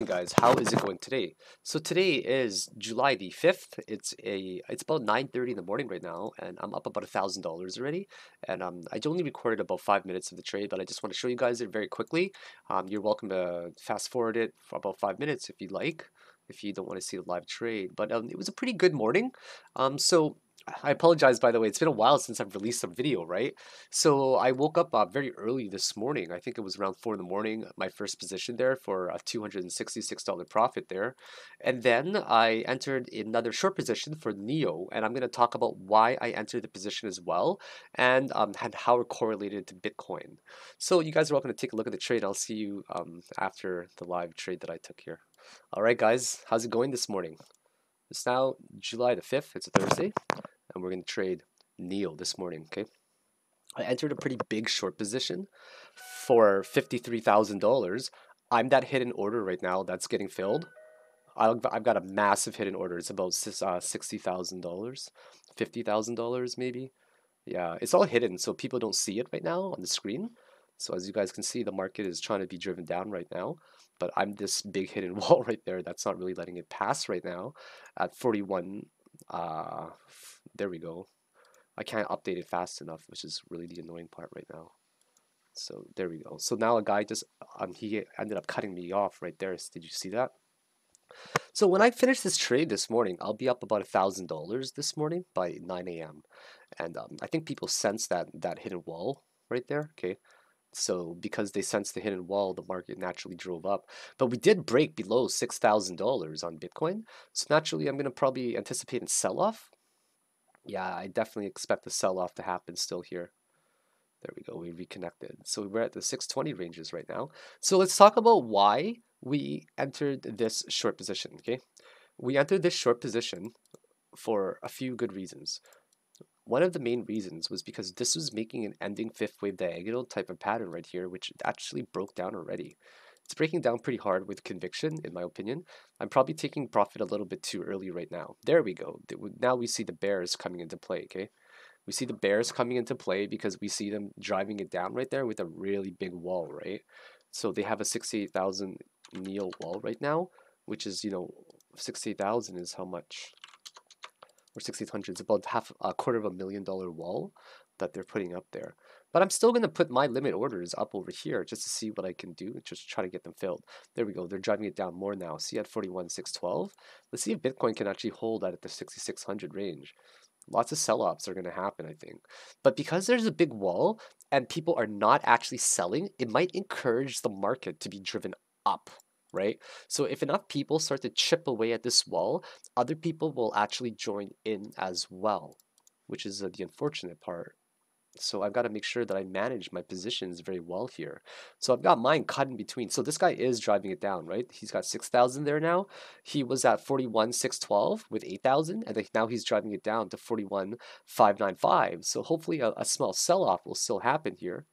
guys, how is it going today? So today is July the 5th. It's about 9:30 in the morning right now, and I'm up about $1,000 already. And I only recorded about 5 minutes of the trade, but I just want to show you guys it very quickly. You're welcome to fast forward it for about 5 minutes if you'd like, if you don't want to see the live trade. But it was a pretty good morning. So I apologize, by the way. It's been a while since I've released a video, right? So I woke up very early this morning. I think it was around 4 in the morning. My first position there for a $266 profit there. And then I entered another short position for Neo. And I'm going to talk about why I entered the position as well and how it correlated to Bitcoin. So you guys are welcome to take a look at the trade. I'll see you after the live trade that I took here. All right, guys. How's it going this morning? It's now July the 5th. It's a Thursday. And we're going to trade Neo this morning, okay? I entered a pretty big short position for $53,000. I'm that hidden order right now that's getting filled. I've got a massive hidden order. It's about $60,000, $50,000 maybe. Yeah, it's all hidden, so people don't see it right now on the screen. So as you guys can see, the market is trying to be driven down right now. But I'm this big hidden wall right there that's not really letting it pass right now at 41. There we go. I can't update it fast enough, which is really the annoying part right now. So there we go. So now a guy just he ended up cutting me off right there. Did you see that? So when I finish this trade this morning, I'll be up about $1,000 this morning by 9 a.m. And I think people sense that hidden wall right there. Okay. So because they sensed the hidden wall, the market naturally drove up. But we did break below $6,000 on Bitcoin. So naturally, I'm going to probably anticipate a sell-off. Yeah, I definitely expect a sell-off to happen still here. There we go, we reconnected. So we're at the 620 ranges right now. So let's talk about why we entered this short position, okay? We entered this short position for a few good reasons. One of the main reasons was because this was making an ending fifth wave diagonal type of pattern right here, which actually broke down already. It's breaking down pretty hard with conviction, in my opinion. I'm probably taking profit a little bit too early right now. There we go. Now we see the bears coming into play, okay? We see the bears coming into play because we see them driving it down right there with a really big wall, right? So they have a 68,000 Neo wall right now, which is, 68,000 is how much? Or 6,800. It's about a $250,000 wall that they're putting up there. But I'm still going to put my limit orders up over here just to see what I can do, just try to get them filled. There we go. They're driving it down more now. See at 41,612. Let's see if Bitcoin can actually hold that at the 6,600 range. Lots of sell-offs are going to happen, I think. But because there's a big wall and people are not actually selling, it might encourage the market to be driven up, right? So if enough people start to chip away at this wall, other people will actually join in as well, which is the unfortunate part. So I've got to make sure that I manage my positions very well here. So I've got mine cut in between. So this guy is driving it down, right? He's got 6,000 there now. He was at 41,612 with 8,000, and now he's driving it down to 41,595. So hopefully a small sell-off will still happen here.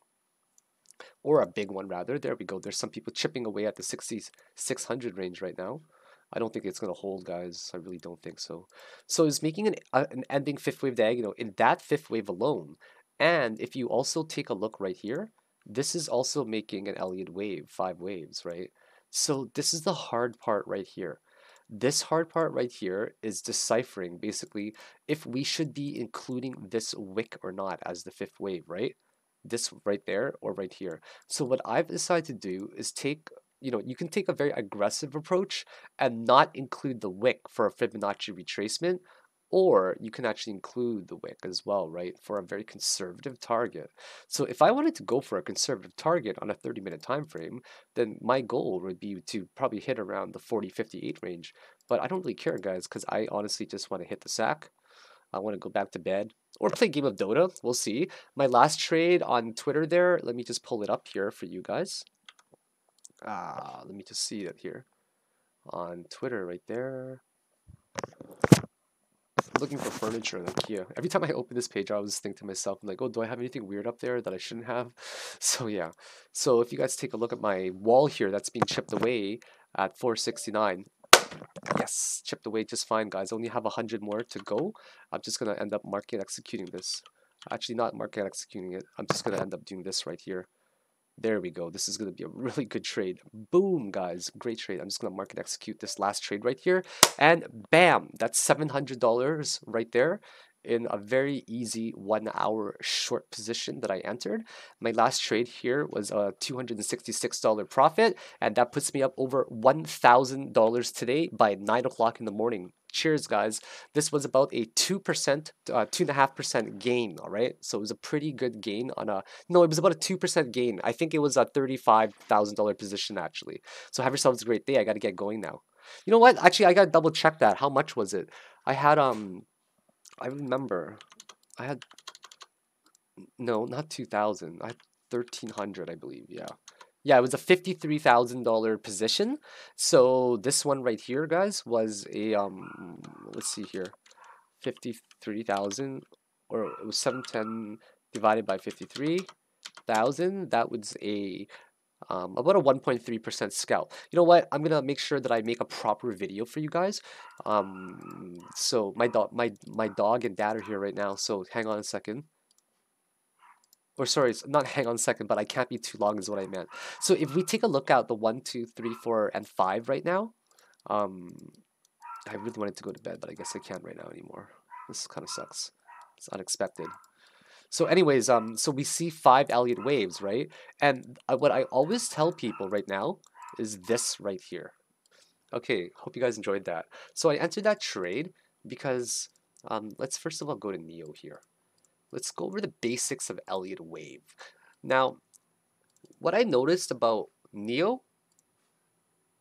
Or a big one rather. There we go. There's some people chipping away at the 6,600 range right now. I don't think it's going to hold, guys. I really don't think so. So it's making an ending fifth wave diagonal in that fifth wave alone. And if you also take a look right here, this is also making an Elliott wave, 5 waves, right? So this is the hard part right here. This hard part right here is deciphering basically if we should be including this wick or not as the fifth wave, right? This right there or right here. So what I've decided to do is take, you can take a very aggressive approach and not include the wick for a Fibonacci retracement, or you can actually include the wick as well, right, for a very conservative target. So if I wanted to go for a conservative target on a 30-minute time frame, then my goal would be to probably hit around the 40.58 range. But I don't really care, guys, because I honestly just want to hit the sack. I want to go back to bed or play a game of Dota. We'll see. My last trade on Twitter there, let me just pull it up here for you guys. Let me just see it here on Twitter right there. Looking for furniture on IKEA. Every time I open this page, I always think to myself, I'm like, oh, do I have anything weird up there that I shouldn't have? So yeah. So if you guys take a look at my wall here that's being chipped away at 469. Yes, chipped away just fine, guys. I only have 100 more to go. I'm just going to end up market executing this. Actually, not market executing it. I'm just going to end up doing this right here. There we go. This is going to be a really good trade. Boom, guys. Great trade. I'm just going to market execute this last trade right here. And bam, that's $700 right there in a very easy 1 hour short position that I entered. My last trade here was a $266 profit, and that puts me up over $1,000 today by 9 o'clock in the morning. Cheers, guys. This was about a 2%, 2.5% gain, all right? So it was a pretty good gain on a, no, it was about a 2% gain. I think it was a $35,000 position, actually. So have yourselves a great day. I got to get going now. You know what? Actually, I got to double check that. How much was it? I had, I remember I had, no, not 2000. I had 1300, I believe. Yeah. Yeah, it was a $53,000 position. So this one right here, guys, was a let's see here. 53,000, or it was 710 divided by 53,000. That was a about a 1.3% scalp. You know what? I'm gonna make sure that I make a proper video for you guys. So my dog and dad are here right now. So hang on a second. Or sorry, it's not hang on a second, but I can't be too long is what I meant. So if we take a look at the 1, 2, 3, 4, and 5 right now, um, I really wanted to go to bed, but I guess I can't right now anymore. This kind of sucks. It's unexpected. So anyways, so we see 5 Elliott waves, right? And what I always tell people right now is this right here. Okay, hope you guys enjoyed that. So I entered that trade because let's first of all go to Neo here. Let's go over the basics of Elliott wave. Now, what I noticed about Neo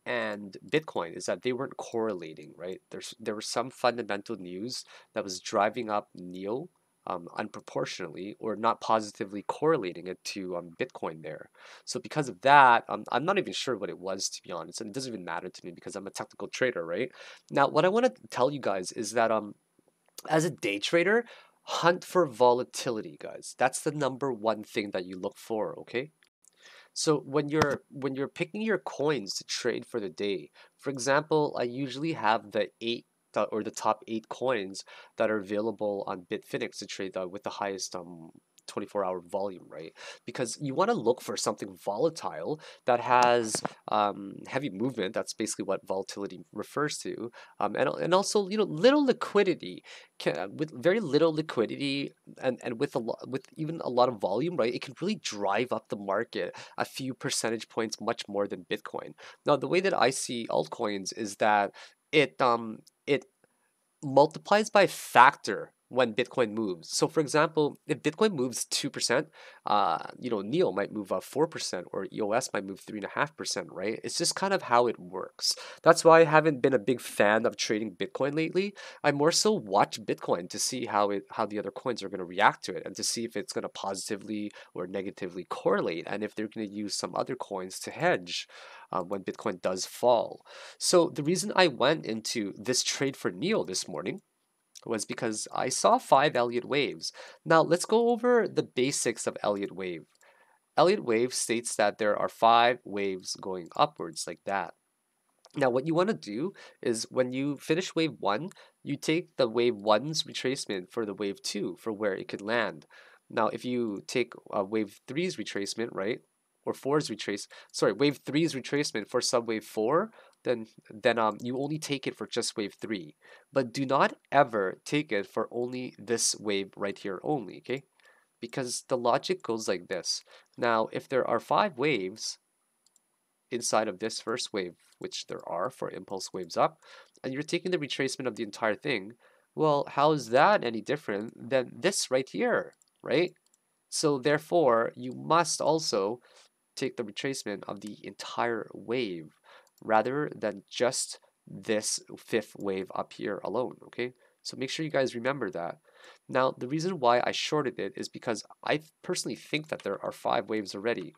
and Bitcoin is that they weren't correlating, right? There was some fundamental news that was driving up Neo unproportionately or not positively correlating it to Bitcoin there. So because of that, I'm not even sure what it was, to be honest, and it doesn't even matter to me because I'm a technical trader, right? Now, what I want to tell you guys is that as a day trader, hunt for volatility, guys. That's the number one thing that you look for, okay? So when you're picking your coins to trade for the day, for example, I usually have or the top 8 coins that are available on Bitfinex to trade with the highest 24-hour volume, right? Because you want to look for something volatile that has heavy movement. That's basically what volatility refers to, and also little liquidity. With very little liquidity and with even a lot of volume, right? It can really drive up the market a few percentage points much more than Bitcoin. Now, the way that I see altcoins is that it multiplies by factor when Bitcoin moves. So for example, if Bitcoin moves 2%, Neo might move 4% or EOS might move 3.5%, right? It's just kind of how it works. That's why I haven't been a big fan of trading Bitcoin lately. I more so watch Bitcoin to see how the other coins are going to react to it and to see if it's going to positively or negatively correlate and if they're going to use some other coins to hedge when Bitcoin does fall. So the reason I went into this trade for Neo this morning was because I saw 5 Elliott waves. Now let's go over the basics of Elliott wave. Elliott wave states that there are 5 waves going upwards like that. Now what you want to do is when you finish wave 1, you take the wave 1's retracement for the wave 2 for where it could land. Now if you take wave 3's retracement, right? Or wave 3's retracement for subwave 4, then you only take it for just wave 3. But do not ever take it for only this wave right here only, okay? Because the logic goes like this. Now, if there are 5 waves inside of this first wave, which there are for impulse waves up, and you're taking the retracement of the entire thing, well, how is that any different than this right here, right? So therefore, you must also take the retracement of the entire wave rather than just this 5th wave up here alone, okay? So make sure you guys remember that. Now, the reason why I shorted it is because I personally think that there are 5 waves already.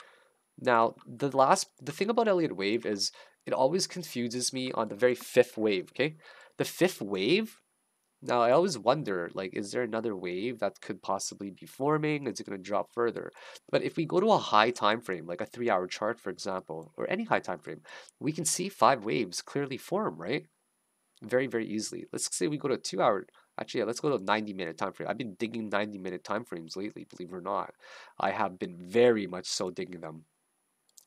Now, the thing about Elliott wave is it always confuses me on the very 5th wave, okay? The 5th wave, now I always wonder, like, is there another wave that could possibly be forming? Is it going to drop further? But if we go to a high time frame, like a 3-hour chart, for example, or any high time frame, we can see 5 waves clearly form, right? Very, very easily. Let's say we go to a 2-hour. Actually, yeah, let's go to a 90-minute time frame. I've been digging 90-minute time frames lately, believe it or not. I have been very much so digging them.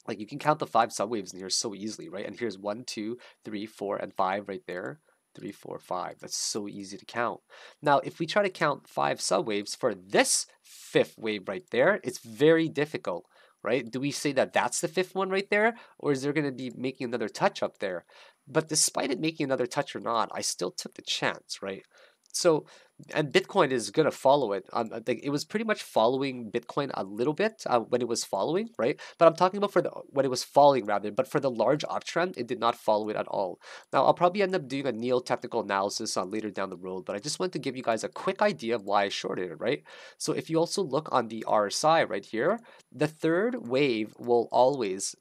Like you can count the 5 subwaves in here so easily, right? And here's 1, 2, 3, 4, and 5 right there. 3, 4, 5. That's so easy to count. Now, if we try to count 5 subwaves for this 5th wave right there, it's very difficult, right? Do we say that that's the 5th one right there? Or is there going to be making another touch up there? But despite it making another touch or not, I still took the chance, right? So, and Bitcoin is gonna follow it. Like it was pretty much following Bitcoin a little bit when it was following, right? But I'm talking about for the when it was falling rather. But for the large uptrend, it did not follow it at all. Now I'll probably end up doing a neo-technical analysis on later down the road. But I just wanted to give you guys a quick idea of why I shorted it, right? So if you also look on the RSI right here, the third wave will always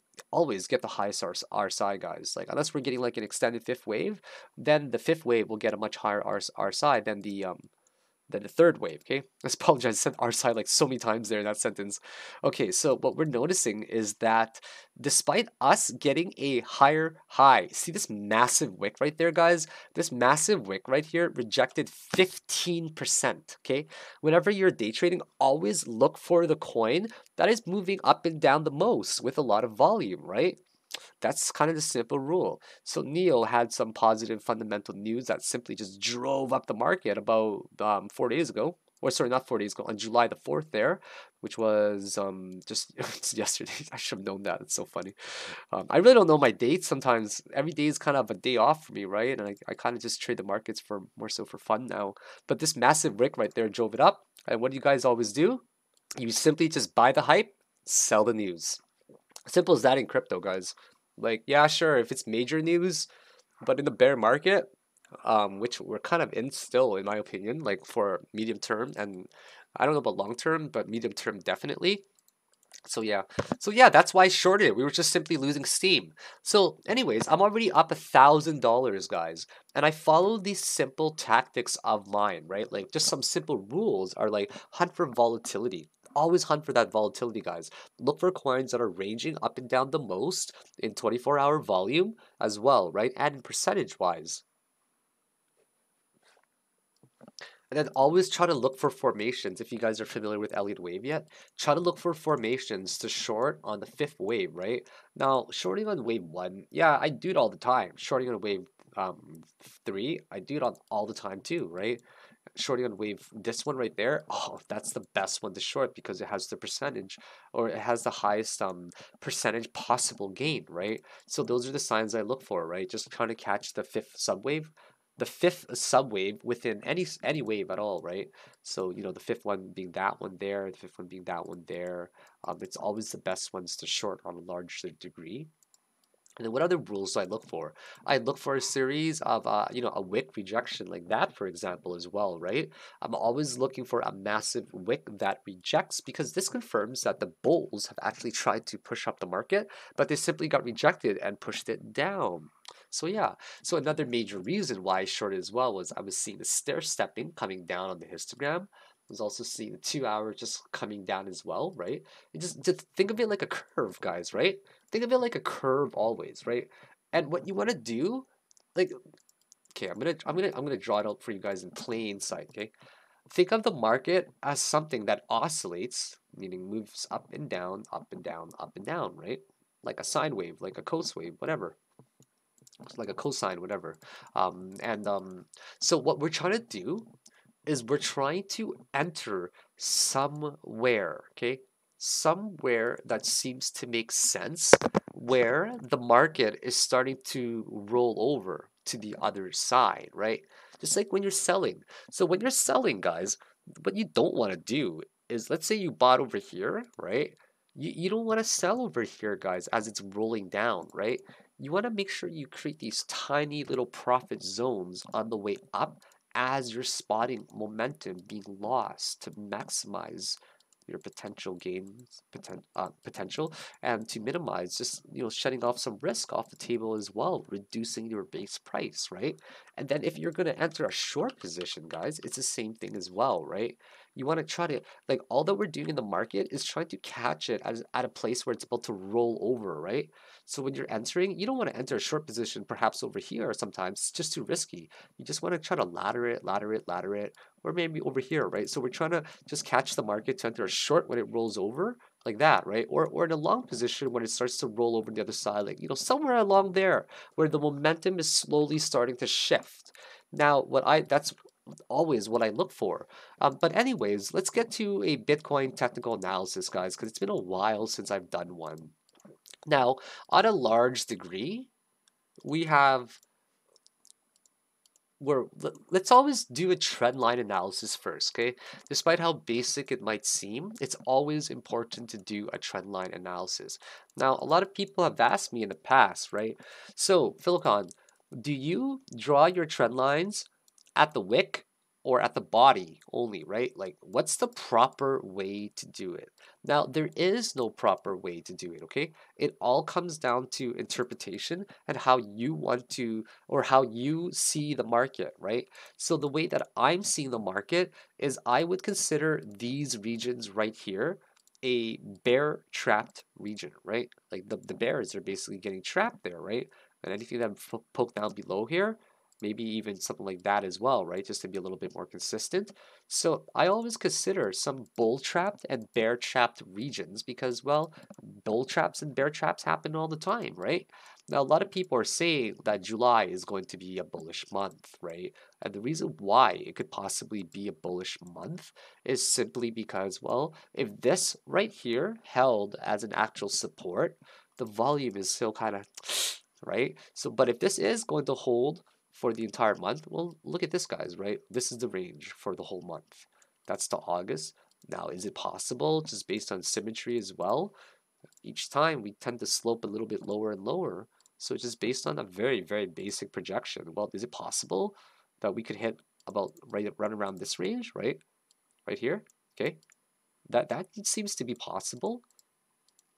get the highest RSI, guys. Like unless we're getting like an extended 5th wave, then the 5th wave will get a much higher RSI than the third wave. Okay, I apologize, I said RSI like so many times there in that sentence. Okay, so what we're noticing is that despite us getting a higher high, see this massive wick right there, guys? This massive wick right here rejected 15%. Okay, whenever you're day trading, always look for the coin that is moving up and down the most with a lot of volume, right? That's kind of the simple rule. So Neo had some positive fundamental news that simply just drove up the market about 4 days ago. Or sorry, not 4 days ago, on July the 4th there, which was just yesterday. I should have known that. It's so funny. I really don't know my dates. Sometimes every day is kind of a day off for me, right? And I kind of just trade the markets for more so for fun now. But this massive wick right there drove it up. And what do you guys always do? You simply just buy the hype, sell the news. Simple as that in crypto, guys. Like, yeah, sure, if it's major news, but in the bear market, which we're kind of in still, in my opinion, like for medium term, and I don't know about long term, but medium term definitely. So yeah, that's why I shorted it. We were just simply losing steam. So, anyways, I'm already up $1,000, guys, and I follow these simple tactics of mine, right? Like just some simple rules are like hunt for volatility. Always hunt for that volatility, guys. Look for coins that are ranging up and down the most in 24-hour volume as well, right? And in percentage wise. And then always try to look for formations. If you guys are familiar with Elliott wave yet, try to look for formations to short on the 5th wave, right? Now, shorting on wave 1, yeah, I do it all the time. Shorting on wave 3, I do it all the time too, right? Shorting on wave, this one right there, oh, that's the best one to short because it has the percentage, or it has the highest percentage possible gain, right? So those are the signs I look for, right? Just trying to catch the 5th subwave, the 5th subwave within any wave at all, right? So the 5th one being that one there, the 5th one being that one there. It's always the best ones to short on a larger degree. And then what other rules do I look for? I look for a series of, a wick rejection like that, for example, as well, right? I'm always looking for a massive wick that rejects because this confirms that the bulls have actually tried to push up the market, but they simply got rejected and pushed it down. So yeah, so another major reason why I shorted as well was I was seeing the stair stepping coming down on the histogram. I was also seeing the 2 hour just coming down as well, right? Just think of it like a curve, guys, right? Think of it like a curve always, right? And what you want to do, like, okay, I'm gonna draw it out for you guys in plain sight. Okay, think of the market as something that oscillates, meaning moves up and down, up and down, up and down, right? Like a sine wave, like a cos wave, whatever, like a cosine, whatever. So what we're trying to do is we're trying to enter somewhere, okay? Somewhere that seems to make sense where the market is starting to roll over to the other side, right? Just like when you're selling. So when you're selling, guys, what you don't want to do is let's say you bought over here, right? You don't want to sell over here, guys, as it's rolling down, right? You want to make sure you create these tiny little profit zones on the way up as you're spotting momentum being lost to maximize your potential gains potential and to minimize just shutting off some risk off the table as well, reducing your base price, right? And then if you're going to enter a short position, guys, it's the same thing as well, right? You want to try to, like, all that we're doing in the market is trying to catch it at a place where it's about to roll over, right? So when you're entering, you don't want to enter a short position perhaps over here, or sometimes it's just too risky. You just want to try to ladder it, ladder it, ladder it, or maybe over here, right? So we're trying to just catch the market to enter a short when it rolls over, like that, right? Or in a long position when it starts to roll over the other side, like, somewhere along there where the momentum is slowly starting to shift. Now, that's always what I look for. But anyways, let's get to a Bitcoin technical analysis, guys, because it's been a while since I've done one. Now, on a large degree, we have let's always do a trend line analysis first, okay? Despite how basic it might seem, it's always important to do a trend line analysis. Now, a lot of people have asked me in the past, right? So, Philicon, do you draw your trend lines at the wick or at the body only, right? Like, what's the proper way to do it? Now, there is no proper way to do it, okay? It all comes down to interpretation and how you want to, or how you see the market, right? So the way that I'm seeing the market is I would consider these regions right here a bear trapped region, right? Like the bears are basically getting trapped there, right? And anything that poke down below here, maybe even something like that as well, right? Just to be a little bit more consistent. So I always consider some bull trapped and bear trapped regions because, well, bull traps and bear traps happen all the time, right? Now, a lot of people are saying that July is going to be a bullish month, right? And the reason why it could possibly be a bullish month is simply because, well, if this right here held as an actual support, the volume is still kind of, right? So, but if this is going to hold for the entire month, well, look at this, guys, right? This is the range for the whole month. That's to August. Now, is it possible, just based on symmetry as well? Each time we tend to slope a little bit lower and lower. So it's just based on a very, very basic projection. Well, is it possible that we could hit about right around this range, right? Right here, okay? That seems to be possible.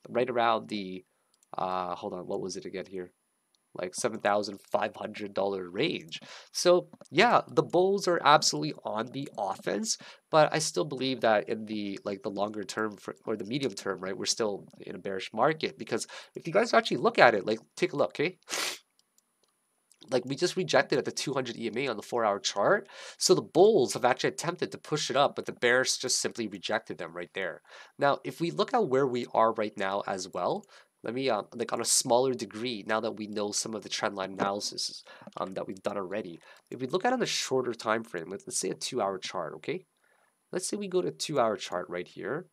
Right around the, hold on, what was it again here? Like $7,500 range. So yeah, the bulls are absolutely on the offense, but I still believe that in the longer term or the medium term, right, we're still in a bearish market because if you guys actually look at it, like take a look, okay? Like we just rejected at the 200 EMA on the 4-hour chart. So the bulls have actually attempted to push it up, but the bears just simply rejected them right there. Now, if we look at where we are right now as well, let me like on a smaller degree, now that we know some of the trend line analysis that we've done already. If we look at it on a shorter time frame, let's say a 2-hour chart, okay? Let's say we go to a 2-hour chart right here.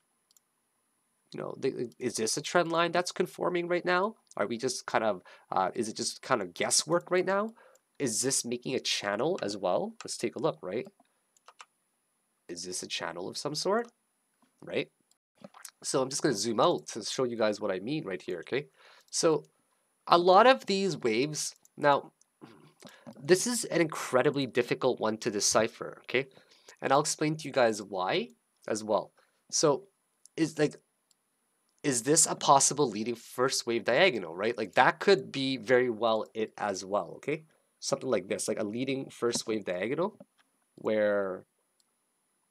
Is this a trend line that's conforming right now? Are we just kind of, is it just kind of guesswork right now? Is this making a channel as well? Let's take a look, right? Is this a channel of some sort, right? So I'm just going to zoom out to show you guys what I mean right here, okay? So a lot of these waves, now, this is an incredibly difficult one to decipher, okay? And I'll explain to you guys why as well. So is this a possible leading first wave diagonal, right? Like that could be very well it as well, okay? Something like this, like a leading first wave diagonal where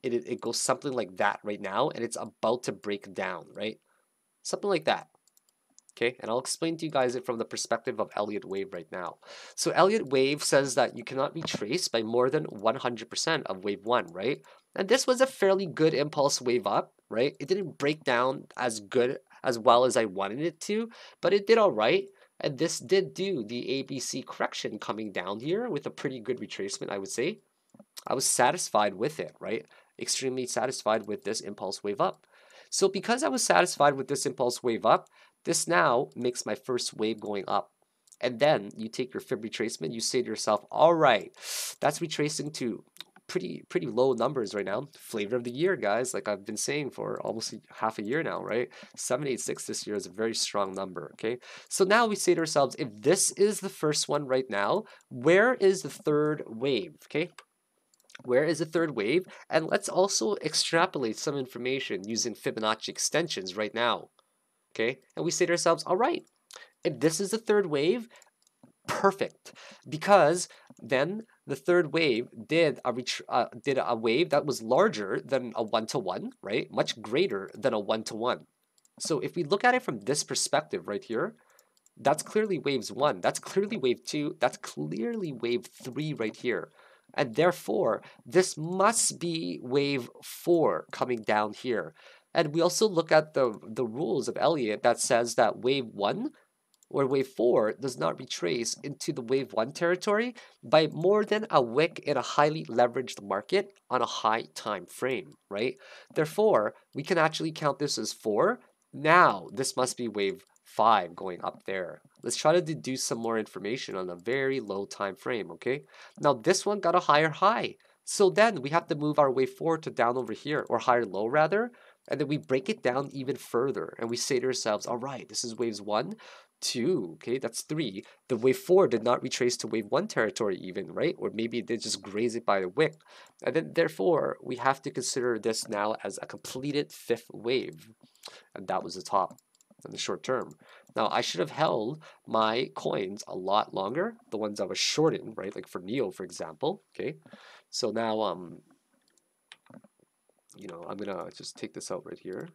it goes something like that right now and it's about to break down, right? Something like that. Okay, and I'll explain to you guys it from the perspective of Elliott wave right now. So Elliott wave says that you cannot retrace by more than 100% of wave 1, right? And this was a fairly good impulse wave up, right? It didn't break down as well as I wanted it to, but it did all right. And this did do the ABC correction coming down here with a pretty good retracement, I would say. I was satisfied with it, right? Extremely satisfied with this impulse wave up. So because I was satisfied with this impulse wave up, this now makes my first wave going up. And then you take your fib retracement, you say to yourself, all right, that's retracing to pretty low numbers right now. Flavor of the year, guys, like I've been saying for almost half a year now, right? 786 this year is a very strong number, okay? So now we say to ourselves, if this is the first one right now, where is the third wave, okay? Where is the third wave? And let's also extrapolate some information using Fibonacci extensions right now. Okay, and we say to ourselves, all right, if this is the third wave, perfect, because then the third wave did a wave that was larger than a 1-to-1, right? Much greater than a 1-to-1. So if we look at it from this perspective right here, that's clearly waves 1, that's clearly wave 2, that's clearly wave 3 right here. And therefore, this must be wave 4 coming down here. And we also look at the rules of Elliot that says that wave 1 or wave 4 does not retrace into the wave 1 territory by more than a wick in a highly leveraged market on a high time frame, right? Therefore, we can actually count this as 4. Now, this must be wave 5 going up there. Let's try to deduce some more information on a very low time frame, okay? Now, this one got a higher high. So then we have to move our wave 4 to down over here, or higher low rather, and then we break it down even further, and we say to ourselves, all right, this is waves 1, 2, okay, that's 3. The wave 4 did not retrace to wave 1 territory even, right? Or maybe it did just graze it by the wick. And then therefore, we have to consider this now as a completed 5th wave. And that was the top in the short term. Now, I should have held my coins a lot longer, the ones I was shorting, right? Like for Neo, for example, okay? So now, you know, I'm gonna just take this out right here.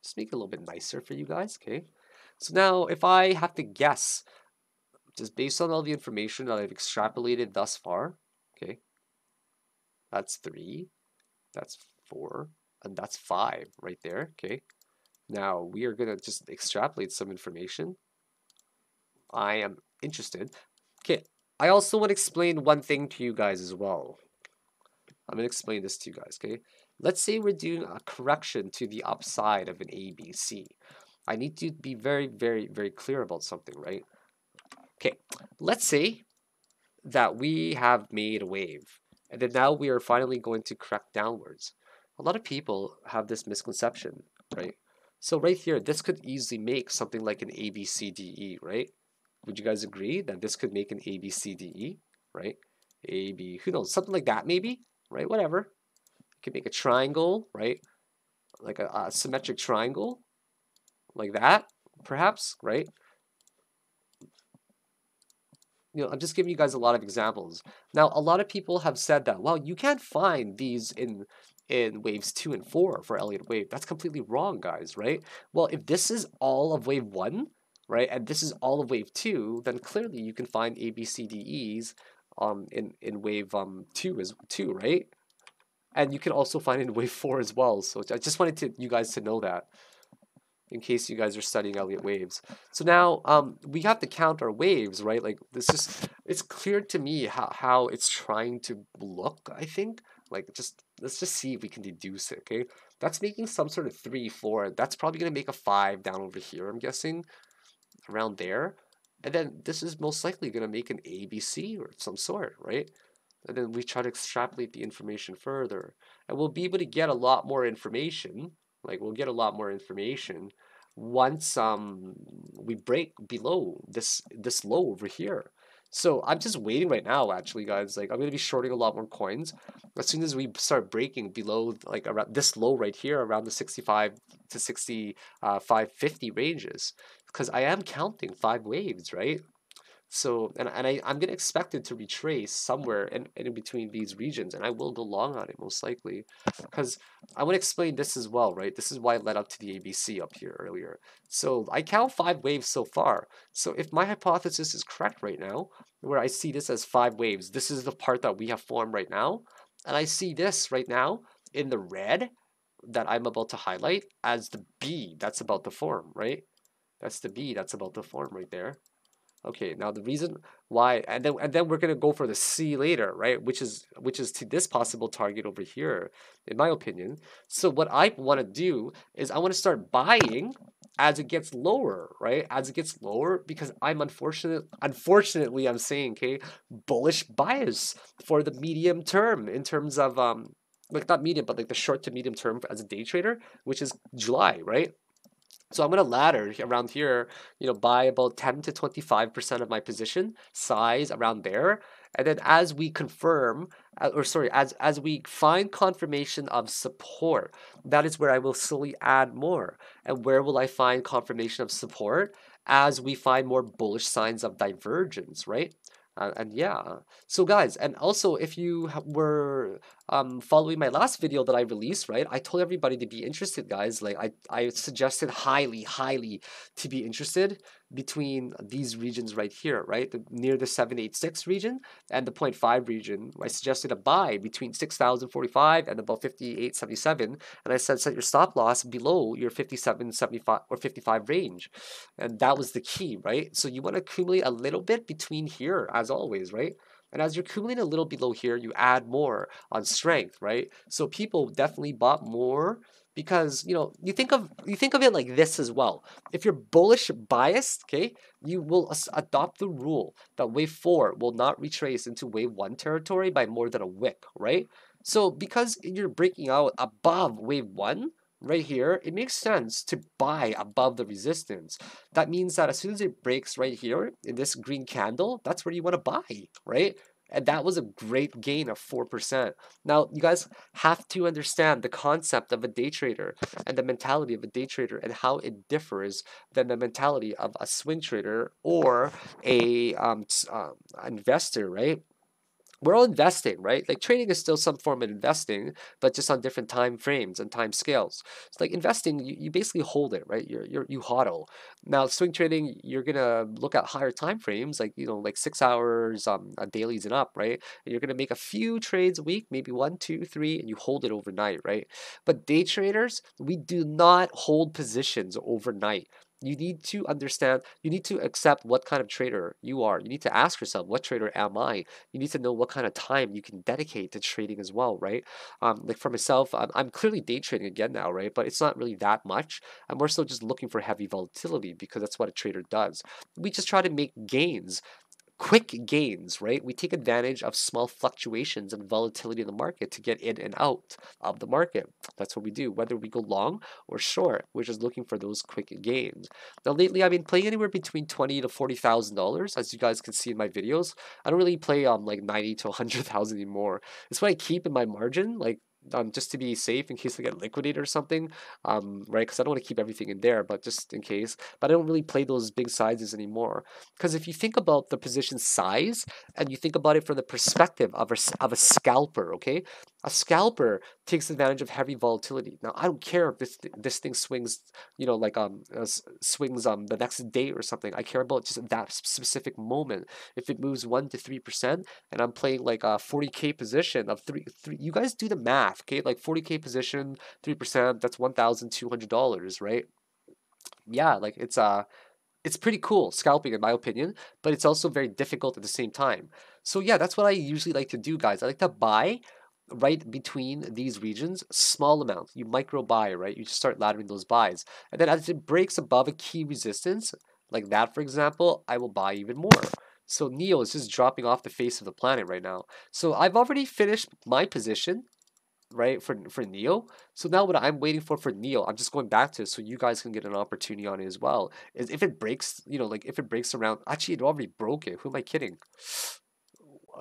Just make it a little bit nicer for you guys, okay? So now if I have to guess, just based on all the information that I've extrapolated thus far, okay, that's 3, that's 4, and that's 5 right there, okay? Now we are gonna just extrapolate some information. I am interested. Okay, I also want to explain one thing to you guys as well. I'm gonna explain this to you guys, okay? Let's say we're doing a correction to the upside of an ABC. I need to be very, very, very clear about something, right? Okay, let's say that we have made a wave, and then now we are finally going to correct downwards. A lot of people have this misconception, right? So right here, this could easily make something like an ABCDE, right? Would you guys agree that this could make an ABCDE, right? AB, who knows, something like that maybe, right? Whatever. You can make a triangle, right? Like a symmetric triangle, like that, perhaps, right? You know, I'm just giving you guys a lot of examples. Now, a lot of people have said that, well, you can't find these in waves 2 and 4 for Elliott wave. That's completely wrong, guys, right? Well, if this is all of wave 1, right, and this is all of wave 2, then clearly you can find ABCDEs in wave 2, right? And you can also find it in wave 4 as well. So I just wanted you guys to know that, in case you guys are studying Elliott waves. So now we have to count our waves, right? Like this is, it's clear to me how it's trying to look, I think. Like let's just see if we can deduce it, okay? That's making some sort of 3, 4. That's probably gonna make a 5 down over here, I'm guessing, around there. And then this is most likely gonna make an ABC or some sort, right? And then we try to extrapolate the information further. And we'll be able to get a lot more information. Like we'll get a lot more information once we break below this low over here. So I'm just waiting right now, actually, guys. Like I'm gonna be shorting a lot more coins as soon as we start breaking below like around this low right here, around the 65 to 65.50 ranges, because I am counting 5 waves, right? So, and I'm going to expect it to retrace somewhere in between these regions, and I will go long on it most likely, because I want to explain this as well, right? This is why it led up to the ABC up here earlier. So I count 5 waves so far. So if my hypothesis is correct right now, where I see this as 5 waves, this is the part that we have formed right now, and I see this right now in the red that I'm about to highlight as the B that's about to form, right? That's the B that's about to form right there. Okay, now the reason why, and then we're gonna go for the C later, right? Which is to this possible target over here, in my opinion. So what I want to do is I want to start buying as it gets lower, right? As it gets lower, because I'm unfortunately I'm saying, okay, bullish bias for the medium term in terms of like not medium, but like the short to medium term as a day trader, which is July, right? So I'm going to ladder around here, you know, buy about 10 to 25% of my position size around there. And then as we confirm, as we find confirmation of support, that is where I will slowly add more. And where will I find confirmation of support? As we find more bullish signs of divergence, right? And yeah, so guys, and also if you were following my last video that I released, right, I told everybody to be interested, guys. Like I suggested highly to be interested. between these regions right here, right? Near the 786 region and the 0.5 region. I suggested a buy between 6,045 and about 58.77, and I said set your stop loss below your 57.75 or 55 range, and that was the key, right? So you want to accumulate a little bit between here, as always, right? And as you're accumulating a little below here, you add more on strength, right? So people definitely bought more because you think of it like this as well. If you're bullish biased, okay, you will adopt the rule that wave 4 will not retrace into wave 1 territory by more than a wick, right? So because you're breaking out above wave 1 right here, it makes sense to buy above the resistance. That means that as soon as it breaks right here in this green candle, that's where you want to buy, right? And that was a great gain of 4%. Now, you guys have to understand the concept of a day trader and the mentality of a day trader and how it differs than the mentality of a swing trader or a investor, right? We're all investing, right? Like trading is still some form of investing, but just on different time frames and time scales. It's like investing, you basically hold it, right? You hodl. Now swing trading, you're gonna look at higher time frames, like like 6 hours, dailies and up, right? And you're gonna make a few trades a week, maybe 1, 2, 3, and you hold it overnight, right? But day traders, we do not hold positions overnight. You need to understand, you need to accept what kind of trader you are. You need to ask yourself, what trader am I? You need to know what kind of time you can dedicate to trading as well, right? Like for myself, I'm clearly day trading again now, right? But it's not really that much. I'm more so just looking for heavy volatility because that's what a trader does. We just try to make gains, quick gains, right? We take advantage of small fluctuations and volatility in the market to get in and out of the market. That's what we do, whether we go long or short. We're just looking for those quick gains. Now, lately, I've been playing anywhere between $20,000 to $40,000, as you guys can see in my videos. I don't really play like 90 to 100,000 anymore. It's what I keep in my margin, like just to be safe in case I get liquidated or something, right? Because I don't want to keep everything in there, but just in case. But I don't really play those big sizes anymore. Because if you think about the position size and you think about it from the perspective of a scalper, okay? A scalper takes advantage of heavy volatility. Now, I don't care if this thing swings, swings the next day or something. I care about just that specific moment. If it moves 1 to 3%, and I'm playing like a 40K position of three, you guys do the math, okay? Like 40K position, 3%, that's $1,200, right? Yeah, like it's pretty cool scalping in my opinion, but it's also very difficult at the same time. So yeah, that's what I usually like to do, guys. I like to buy right between these regions, small amount. You micro buy, right? You just start laddering those buys. And then as it breaks above a key resistance, like that, for example, I will buy even more. So Neo is just dropping off the face of the planet right now. So I've already finished my position, right, for Neo. So now what I'm waiting for Neo, I'm just going back to it so you guys can get an opportunity on it as well. Is if it breaks, like if it breaks around, actually it already broke it. Who am I kidding?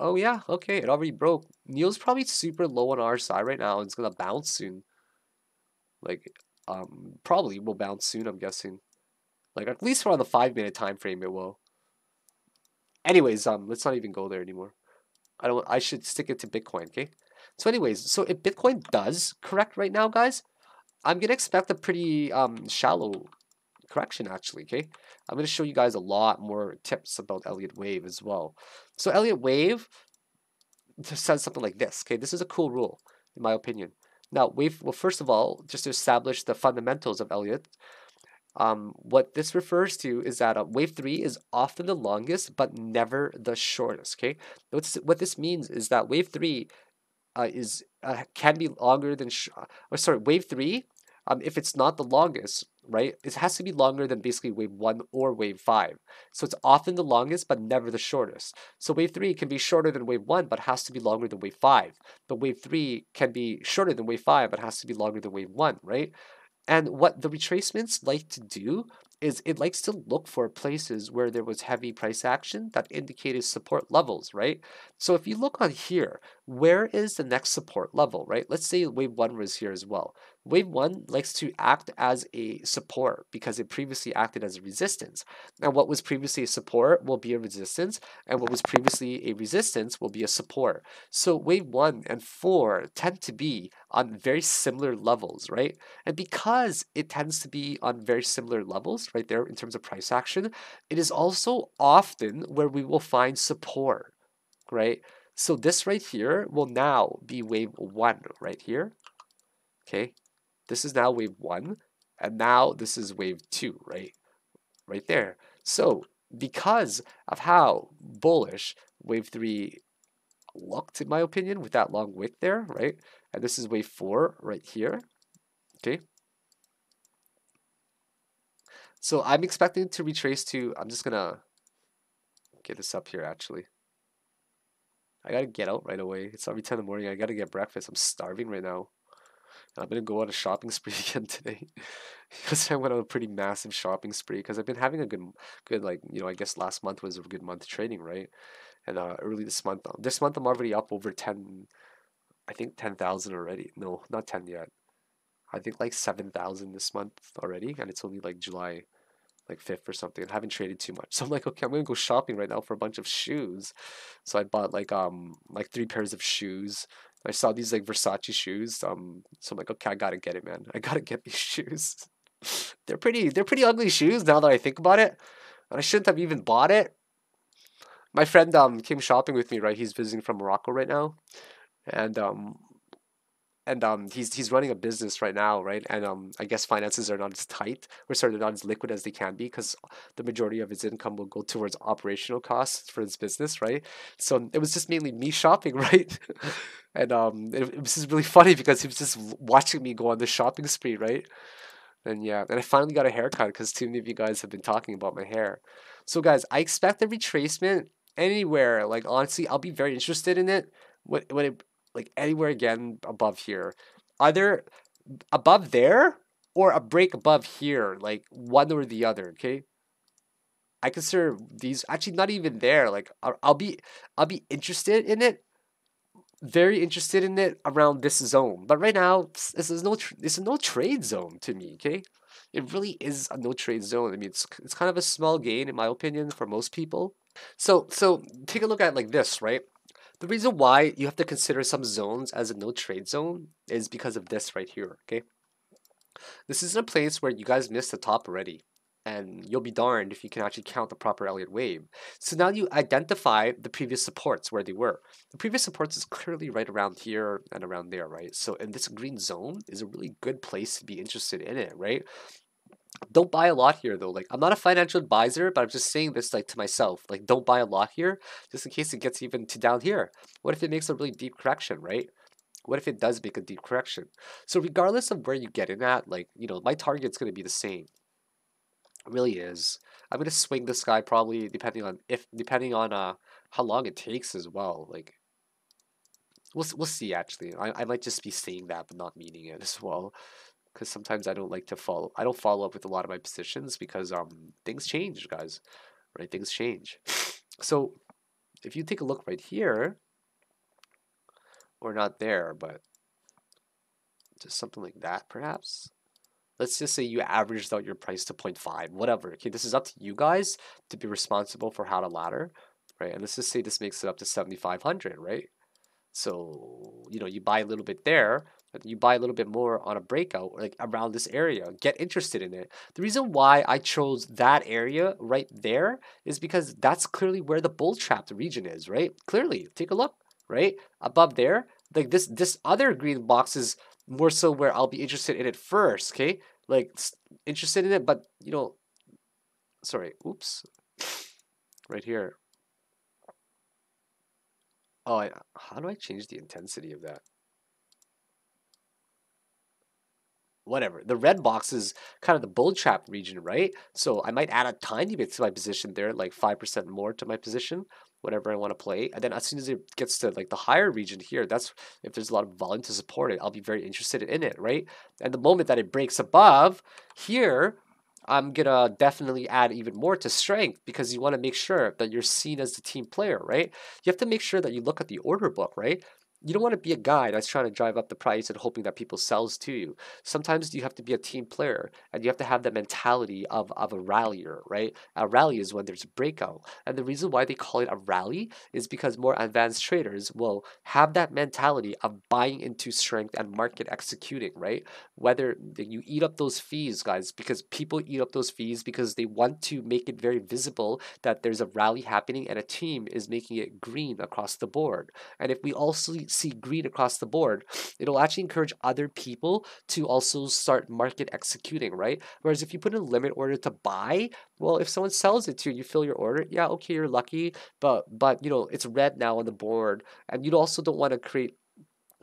Oh yeah, okay, it already broke. Neo's probably super low on our side right now. It's gonna bounce soon. Like, probably will bounce soon, I'm guessing. Like at least around the 5 minute time frame it will. Anyways, let's not even go there anymore. I should stick it to Bitcoin, okay? So anyways, so if Bitcoin does correct right now, guys, I'm gonna expect a pretty shallow correction actually, okay? I'm gonna show you guys a lot more tips about Elliott Wave as well. So Elliott Wave says something like this, okay? This is a cool rule, in my opinion. Now, well, first of all, just to establish the fundamentals of Elliott, what this refers to is that wave 3 is often the longest, but never the shortest, okay? What this means is that wave 3 can be longer than wave 3, if it's not the longest, right, it has to be longer than basically wave 1 or wave 5. So it's often the longest but never the shortest. So wave 3 can be shorter than wave 1 but has to be longer than wave 5. But wave 3 can be shorter than wave 5 but has to be longer than wave 1, right? And what the retracements like to do is it likes to look for places where there was heavy price action that indicated support levels, right? So if you look on here, where is the next support level, right? Let's say wave 1 was here as well. Wave 1 likes to act as a support because it previously acted as a resistance. And what was previously a support will be a resistance, and what was previously a resistance will be a support. So wave 1 and 4 tend to be on very similar levels, right? And because it tends to be on very similar levels, right there in terms of price action, it is also often where we will find support, right? So this right here will now be wave 1 right here. Okay, this is now wave 1, and now this is wave 2, right? Right there. So because of how bullish wave 3 looked, in my opinion, with that long wick there, right? And this is wave 4 right here. Okay. So I'm expecting to retrace to, I'm just gonna get this up here actually. I gotta get out right away. It's already 10 in the morning. I gotta get breakfast. I'm starving right now. I'm gonna go on a shopping spree again today because I went on a pretty massive shopping spree because I've been having a good like I guess last month was a good month trading, right? And early this month I'm already up over 10, I think 10,000 already. No, not 10 yet. I think like 7,000 this month already, and it's only like July like 5th or something. I haven't traded too much, so I'm like, okay, I'm gonna go shopping right now for a bunch of shoes. So I bought like 3 pairs of shoes. I saw these like Versace shoes. So I'm like, okay, I gotta get it, man. I gotta get these shoes. They're pretty ugly shoes now that I think about it. And I shouldn't have even bought it. My friend came shopping with me, right? He's visiting from Morocco right now, and he's running a business right now, right? And I guess finances are not as tight, or sorry, they're not as liquid as they can be because the majority of his income will go towards operational costs for his business, right? So it was just mainly me shopping, right? And it was just really funny because he was just watching me go on the shopping spree, right? And yeah, and I finally got a haircut because too many of you guys have been talking about my hair. So guys, I expect a retracement anywhere. Like honestly, I'll be very interested in it when it like anywhere again above here, either above there or a break above here, like one or the other. Okay, I consider these actually not even there. Like I'll be interested in it, very interested in it around this zone. But right now, this is no trade zone to me. Okay, it really is a no trade zone. I mean, it's kind of a small gain in my opinion for most people. So take a look at it like this, right? The reason why you have to consider some zones as a no trade zone is because of this right here, okay? This is a place where you guys missed the top already, and you'll be darned if you can actually count the proper Elliott wave. So now you identify the previous supports where they were. The previous supports is clearly right around here and around there, right? So in this green zone is a really good place to be interested in it, right? Don't buy a lot here though. Like I'm not a financial advisor, but I'm just saying this like to myself. Like don't buy a lot here, just in case it gets even to down here. What if it makes a really deep correction, right? What if it does make a deep correction? So regardless of where you get in at, like my target's gonna be the same. It really is. I'm gonna swing this guy probably depending on how long it takes as well. Like we'll see actually. I might just be saying that but not meaning it as well, because sometimes I don't like to follow. I don't follow up with a lot of my positions because things change, guys. Right? Things change. So if you take a look right here, or not there, but just something like that, perhaps. Let's just say you averaged out your price to 0.5, whatever. Okay, this is up to you guys to be responsible for how to ladder, right? And let's just say this makes it up to 7,500, right? So, you buy a little bit there, but you buy a little bit more on a breakout, like around this area. Get interested in it. The reason why I chose that area right there is because that's clearly where the bull trap region is, right? Clearly, take a look, right? Above there, like this other green box is more so where I'll be interested in it first, okay? Like interested in it, but sorry, oops, right here. Oh, how do I change the intensity of that? Whatever. The red box is kind of the bull trap region, right? So I might add a tiny bit to my position there, like 5% more to my position, whatever I want to play. And then as soon as it gets to like the higher region here, that's if there's a lot of volume to support it, I'll be very interested in it, right? And the moment that it breaks above here, I'm gonna definitely add even more to strength because you want to make sure that you're seen as the team player, right? You have to make sure that you look at the order book, right? you don't want to be a guy that's trying to drive up the price and hoping that people sells to you. Sometimes you have to be a team player and you have to have the mentality of a rallier, right? A rally is when there's a breakout. And the reason why they call it a rally is because more advanced traders will have that mentality of buying into strength and market executing, right? Whether you eat up those fees, guys, because people eat up those fees because they want to make it very visible that there's a rally happening and a team is making it green across the board. And if we also see green across the board, it'll actually encourage other people to also start market executing, right? Whereas if you put in a limit order to buy, well, if someone sells it to you, you fill your order, yeah, okay, you're lucky, but you know, it's red now on the board, and you also don't want to create.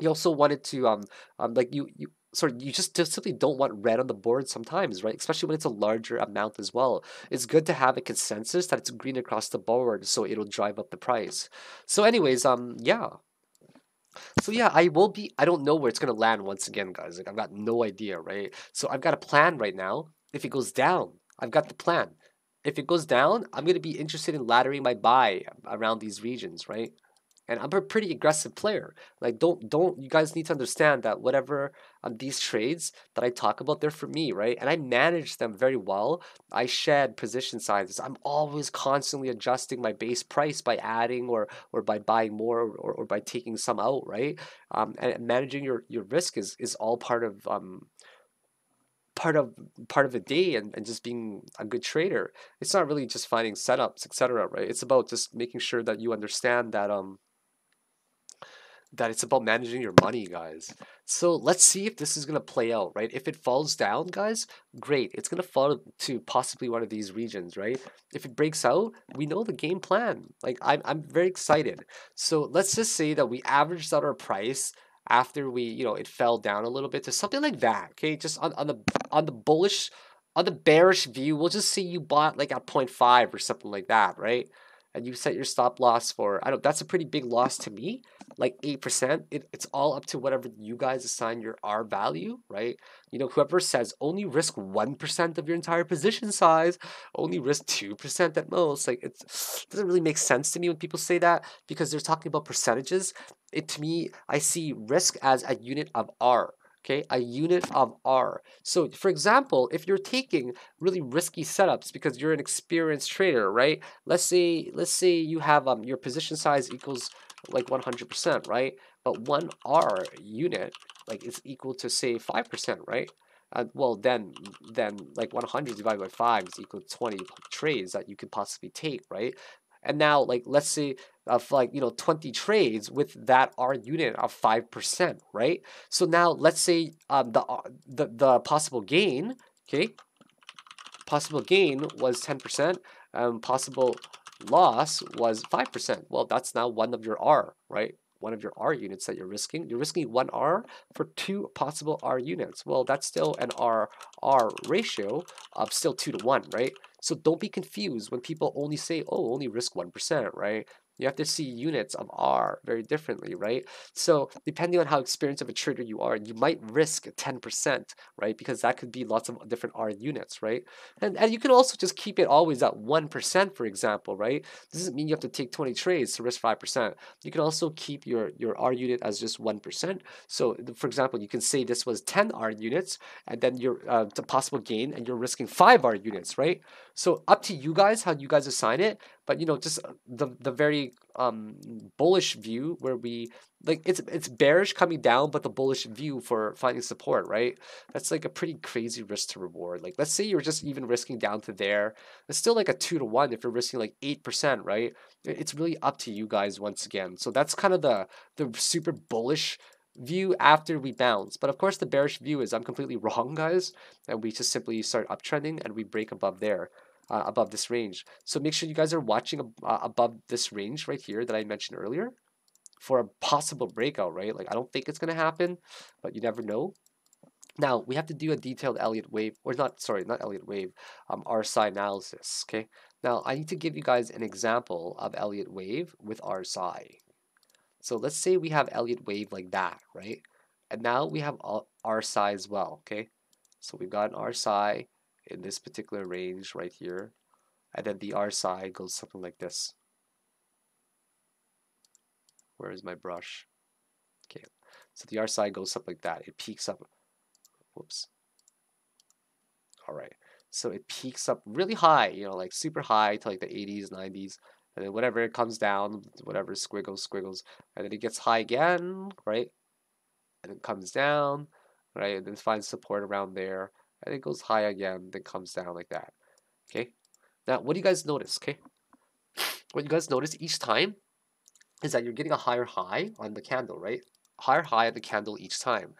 You also wanted to like you sorry, you just simply don't want red on the board sometimes, right? Especially when it's a larger amount as well. It's good to have a consensus that it's green across the board so it'll drive up the price. So anyways, yeah. So yeah, I don't know where it's gonna land once again, guys. Like I've got no idea, right? So I've got a plan right now. If it goes down, I've got the plan. If it goes down, I'm gonna be interested in laddering my buy around these regions, right? And I'm a pretty aggressive player. Like don't you guys need to understand that whatever these trades that I talk about, they're for me, right? And I manage them very well. I shed position sizes. I'm always constantly adjusting my base price by adding or by buying more or by taking some out, right? And managing your risk is all part of part of the day and just being a good trader. It's not really just finding setups, etc., right? It's about just making sure that you understand that it's about managing your money, guys. So let's see if this is going to play out, right? If it falls down, guys, great. It's going to fall to possibly one of these regions, right? If it breaks out, we know the game plan. Like, I'm very excited. So let's just say that we averaged out our price after we, you know, it fell down a little bit to something like that, okay? Just on the bullish, on the bearish view, we'll just say you bought like at 0.5 or something like that, right? And you set your stop loss for, I don't, that's a pretty big loss to me, like 8%. It's all up to whatever you guys assign your R value, right? You know, whoever says only risk 1% of your entire position size, only risk 2% at most, like it doesn't really make sense to me when people say that because they're talking about percentages. It to me, I see risk as a unit of R. Okay, a unit of R. So, for example, if you're taking really risky setups because you're an experienced trader, right? Let's say you have your position size equals like 100%, right? But one R unit like is equal to say 5%, right? Well, then like 100 divided by 5 is equal to 20 trades that you could possibly take, right? And now, like, let's say of like, you know, 20 trades with that R unit of 5%, right? So now let's say the possible gain, okay, possible gain was 10%, possible loss was 5%. Well, that's now one of your R, right? One of your R units that you're risking. You're risking one R for two possible R units. Well, that's still an R ratio of still 2 to 1, right? So don't be confused when people only say, oh, only risk 1%, right? You have to see units of R very differently, right? So depending on how experienced of a trader you are, you might risk 10%, right? Because that could be lots of different R units, right? And you can also just keep it always at 1%, for example, right? This doesn't mean you have to take 20 trades to risk 5%. You can also keep your R unit as just 1%. So for example, you can say this was 10 R units and then your the possible gain and you're risking 5 R units, right? So up to you guys how you guys assign it, but you know, just the very bullish view where we like it's bearish coming down, but the bullish view for finding support, right? That's like a pretty crazy risk to reward. Like let's say you're just even risking down to there. It's still like a 2 to 1 if you're risking like 8%, right? It's really up to you guys once again. So that's kind of the super bullish view after we bounce. But of course the bearish view is I'm completely wrong, guys, and we just simply start uptrending and we break above there. Above this range. So make sure you guys are watching above this range right here that I mentioned earlier for a possible breakout, right? Like I don't think it's going to happen, but you never know. Now we have to do a detailed Elliott wave, or not, sorry, not Elliott wave, RSI analysis, okay? Now I need to give you guys an example of Elliott wave with RSI. So let's say we have Elliott wave like that, right? And now we have RSI as well, okay? So we've got an RSI in this particular range right here, and then the RSI goes something like this. Where is my brush? Okay, so the RSI goes up like that. It peaks up. Whoops. All right, so it peaks up really high, you know, like super high to like the 80s, 90s, and then whatever it comes down, whatever squiggles, and then it gets high again, right? And it comes down, right? And then finds support around there, and it goes high again, then comes down like that. Okay. Now, what do you guys notice? Okay, what you guys notice each time is that you're getting a higher high on the candle, right? Higher high on the candle each time.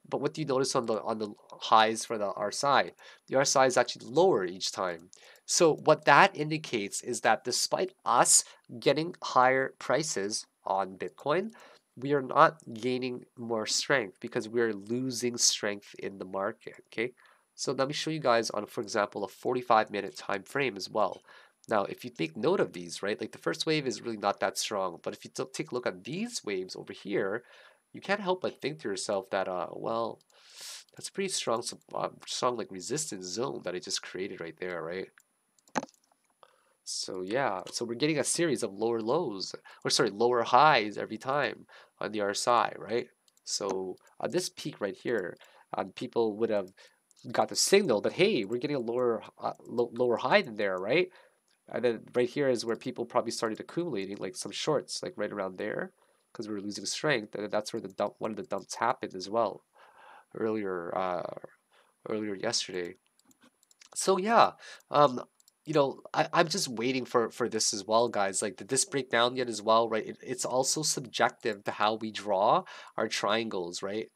But what do you notice on the highs for the RSI? The RSI is actually lower each time. So what that indicates is that despite us getting higher prices on Bitcoin, we are not gaining more strength because we're losing strength in the market. Okay. So let me show you guys on, for example, a 45-minute time frame as well. Now, if you take note of these, right, like the first wave is really not that strong, but if you take a look at these waves over here, you can't help but think to yourself that, well, that's a pretty strong, strong like resistance zone that it just created right there, right? So yeah, so we're getting a series of lower lows, or sorry, lower highs every time on the RSI, right? So on this peak right here, people would have got the signal that hey, we're getting a lower high than there, right? And then right here is where people probably started accumulating like some shorts, like right around there, because we were losing strength, and that's where the dump, one of the dumps happened as well earlier, earlier yesterday. So yeah, um, you know, I'm just waiting for this as well, guys. Like, did this break down yet as well, right? It's also subjective to how we draw our triangles, right?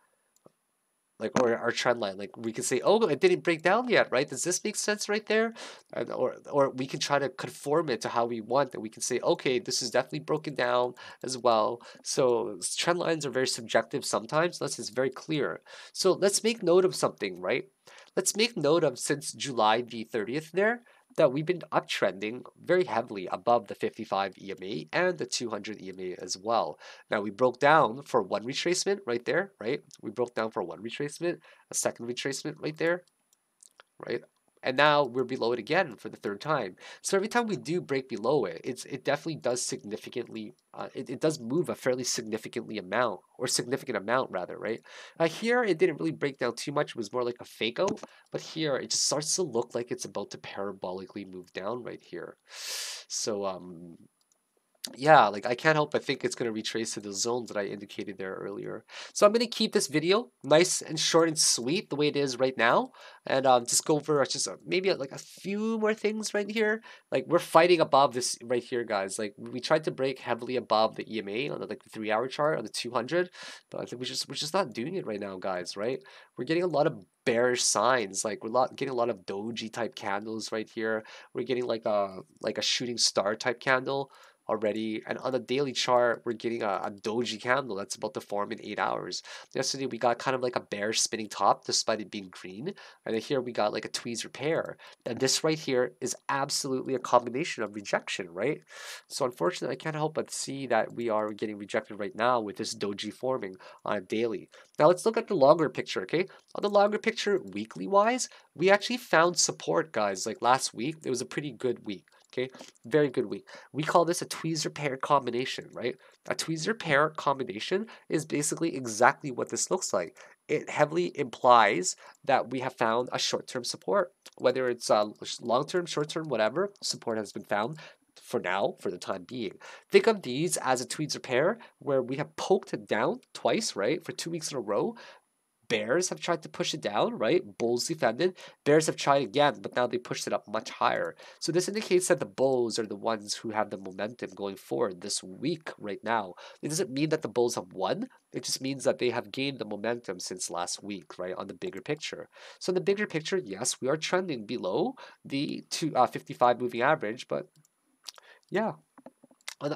Like, or our trend line, like we can say, oh, it didn't break down yet, right? Does this make sense right there? And, or we can try to conform it to how we want, and we can say, okay, this is definitely broken down as well. So trend lines are very subjective sometimes, unless it's very clear. So let's make note of something, right? Let's make note of, since July the 30th there, that we've been uptrending very heavily above the 55 EMA and the 200 EMA as well. Now we broke down for one retracement right there, right? We broke down for one retracement, a second retracement right there, right? And now we're below it again for the third time. So every time we do break below it, it definitely does significantly, it does move a fairly significantly amount, or significant amount rather, right? Here it didn't really break down too much. It was more like a fake out, but here it just starts to look like it's about to parabolically move down right here. So yeah, like I can't help but think it's going to retrace to the zones that I indicated there earlier. So I'm going to keep this video nice and short and sweet the way it is right now, and just go over just maybe like a few more things right here. Like, we're fighting above this right here, guys. Like, we tried to break heavily above the EMA on the, like, the 3-hour chart on the 200, but I think we're just not doing it right now, guys. Right? We're getting a lot of bearish signs. Like, getting a lot of doji type candles right here. We're getting like a shooting star type candle already, and on the daily chart we're getting a doji candle that's about to form in 8 hours. Yesterday we got kind of like a bearish spinning top despite it being green, and then here we got like a tweeze repair, and this right here is absolutely a combination of rejection, right? So unfortunately I can't help but see that we are getting rejected right now with this doji forming on a daily. Now let's look at the longer picture. Okay, on the longer picture, weekly wise, we actually found support, guys. Like last week it was a pretty good week. Okay, very good week. We call this a tweezer pair combination, right? A tweezer pair combination is basically exactly what this looks like. It heavily implies that we have found a short-term support, whether it's long-term, short-term, whatever, support has been found for now, for the time being. Think of these as a tweezer pair where we have poked it down twice, right, for 2 weeks in a row. Bears have tried to push it down, right? Bulls defended. Bears have tried again, but now they pushed it up much higher. So this indicates that the bulls are the ones who have the momentum going forward this week right now. It doesn't mean that the bulls have won. It just means that they have gained the momentum since last week, right? On the bigger picture. So in the bigger picture, yes, we are trending below the 55 moving average, but yeah,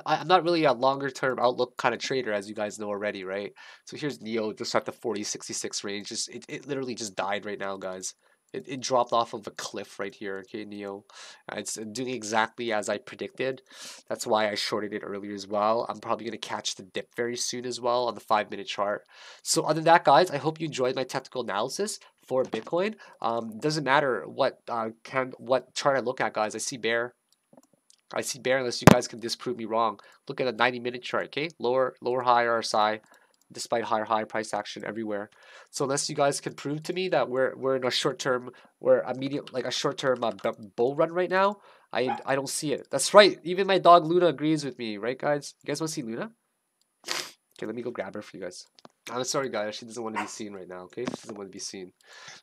I'm not really a longer term outlook kind of trader, as you guys know already, right? So here's Neo just at the 40.66 range. Just it literally just died right now, guys. It dropped off of a cliff right here, okay, Neo. It's doing exactly as I predicted. That's why I shorted it earlier as well. I'm probably going to catch the dip very soon as well on the 5-minute chart. So other than that, guys, I hope you enjoyed my technical analysis for Bitcoin. Doesn't matter what what chart I look at, guys. I see bear unless you guys can disprove me wrong. Look at a 90-minute chart, okay? Lower high RSI, despite high price action everywhere. So unless you guys can prove to me that we're in a short term, we're a medium, like a short term bull run right now, I don't see it. That's right. Even my dog Luna agrees with me, right, guys? You guys want to see Luna? Okay, let me go grab her for you guys. I'm sorry, guys. She doesn't want to be seen right now. Okay, she doesn't want to be seen.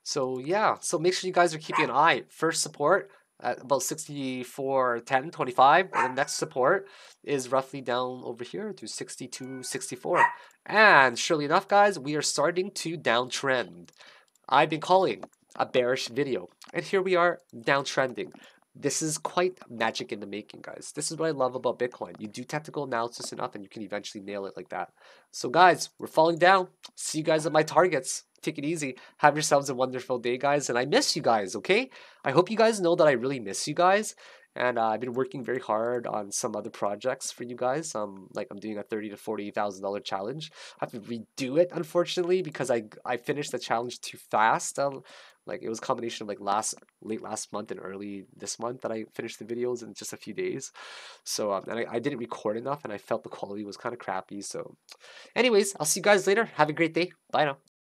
So yeah, so make sure you guys are keeping an eye. First support at about 64.10.25, and the next support is roughly down over here to 62.64. And surely enough, guys, we are starting to downtrend. I've been calling a bearish video, and here we are downtrending. This is quite magic in the making, guys. This is what I love about Bitcoin. You do technical analysis enough and you can eventually nail it like that. So guys, we're falling down. See you guys at my targets. Take it easy. Have yourselves a wonderful day, guys. And I miss you guys, okay? I hope you guys know that I really miss you guys. And I've been working very hard on some other projects for you guys. Like I'm doing a $30,000 to $40,000 challenge. I have to redo it, unfortunately, because I finished the challenge too fast. Like it was a combination of like late last month and early this month that I finished the videos in just a few days. So and I didn't record enough, and I felt the quality was kind of crappy. So, anyways, I'll see you guys later. Have a great day. Bye now.